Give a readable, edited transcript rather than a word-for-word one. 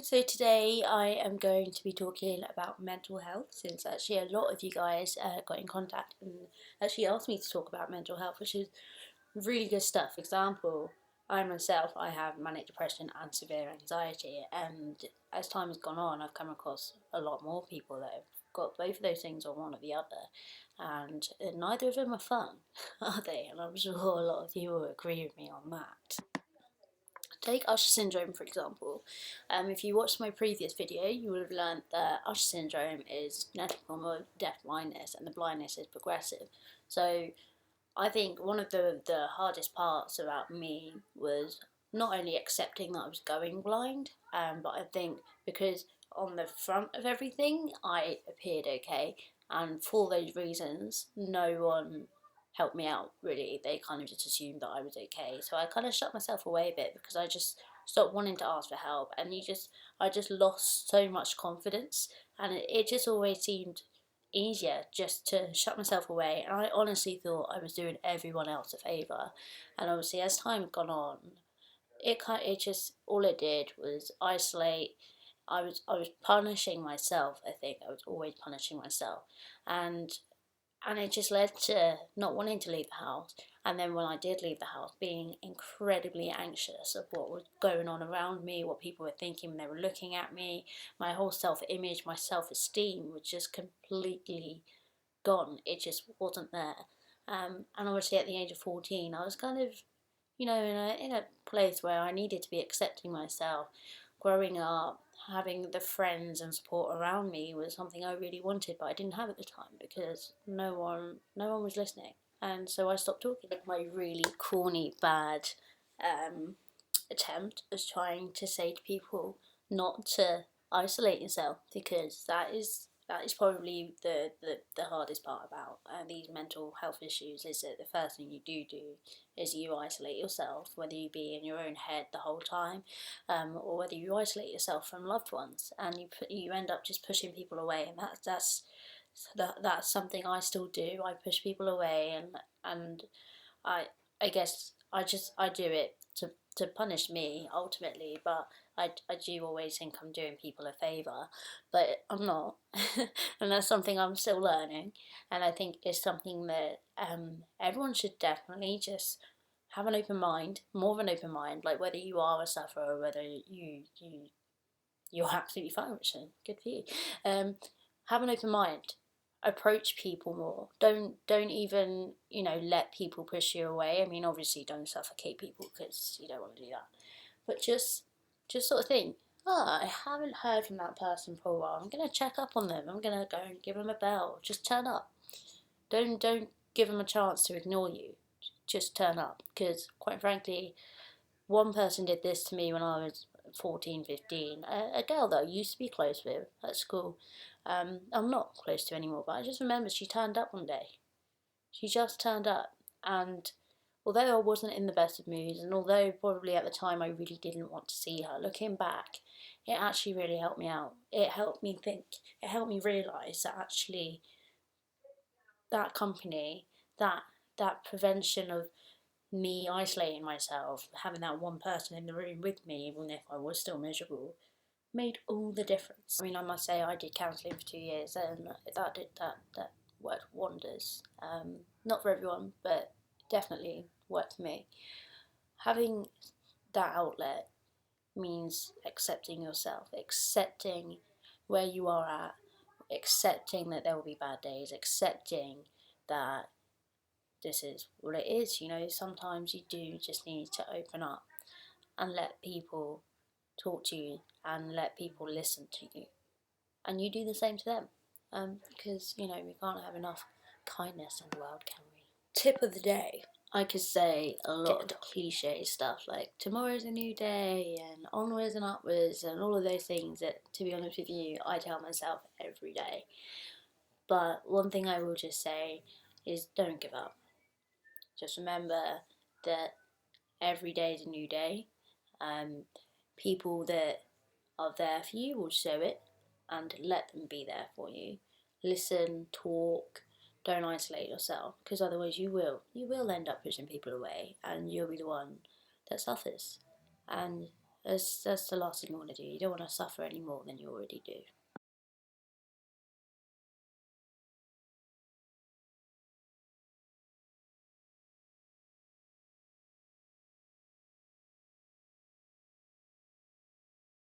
So today I am going to be talking about mental health, since actually a lot of you guys got in contact and actually asked me to talk about mental health, which is really good stuff. For example, I myself, I have manic depression and severe anxiety, and as time has gone on, I've come across a lot more people that have got both of those things or one or the other, and neither of them are fun, are they? And I'm sure a lot of you will agree with me on that. Take Usher Syndrome, for example. If you watched my previous video, you would have learned that Usher Syndrome is a genetic form of deaf blindness, and the blindness is progressive. So I think one of the hardest parts about me was not only accepting that I was going blind, but I think because on the front of everything I appeared okay, and for those reasons no one helped me out really. They kind of just assumed that I was okay, so I kind of shut myself away a bit because I just stopped wanting to ask for help, and I just lost so much confidence, and it just always seemed easier just to shut myself away, and I honestly thought I was doing everyone else a favour. And obviously as time had gone on, it just, all it did was isolate. I was punishing myself. I think I was always punishing myself, and it just led to not wanting to leave the house. And then when I did leave the house, being incredibly anxious of what was going on around me, what people were thinking when they were looking at me. My whole self-image, my self-esteem was just completely gone. It just wasn't there. And obviously at the age of 14, I was kind of, in a place where I needed to be accepting myself. Growing up, having the friends and support around me was something I really wanted, but I didn't have at the time because no one was listening. And so I stopped talking. My really corny, bad attempt was trying to say to people not to isolate yourself, because that is probably the hardest part about these mental health issues, is that the first thing you do is you isolate yourself, whether you be in your own head the whole time, or whether you isolate yourself from loved ones, and you end up just pushing people away, and that's something I still do. I push people away, and I I guess I do it to punish me ultimately, but I do always think I'm doing people a favour, but I'm not. And that's something I'm still learning, and I think it's something that everyone should definitely just have an open mind, more of an open mind, like whether you are a sufferer or whether you're absolutely fine, which is good for you. Have an open mind. Approach people more. Don't even let people push you away. I mean, obviously, don't suffocate people because you don't want to do that. But just sort of think, oh, I haven't heard from that person for a while. I'm gonna check up on them. I'm gonna go and give them a bell. Just turn up. Don't give them a chance to ignore you. Just turn up, because quite frankly, one person did this to me when I was 14, 15. A girl that I used to be close with at school. I'm not close to anymore, but I just remember she turned up one day. She just turned up, and although I wasn't in the best of moods, and although probably at the time I really didn't want to see her, looking back, it actually really helped me out. It helped me think, it helped me realise that actually that company, that prevention of me isolating myself, having that one person in the room with me, even if I was still miserable, made all the difference. I mean, I must say I did counselling for 2 years, and that worked wonders. Not for everyone, but definitely worked for me. Having that outlet means accepting yourself, accepting where you are at, accepting that there will be bad days, accepting that this is what it is. Sometimes you do just need to open up and let people talk to you and let people listen to you, and you do the same to them, because we can't have enough kindness in the world, can we? Tip of the day. I could say a lot of cliche stuff like tomorrow's a new day and onwards and upwards and all of those things that, to be honest with you, I tell myself every day. But one thing I will just say is don't give up. Just remember that every day is a new day. People that are there for you will show it, and let them be there for you. Listen, talk, don't isolate yourself, because otherwise you will end up pushing people away, and you'll be the one that suffers. And That's the last thing you want to do. You don't want to suffer any more than you already do.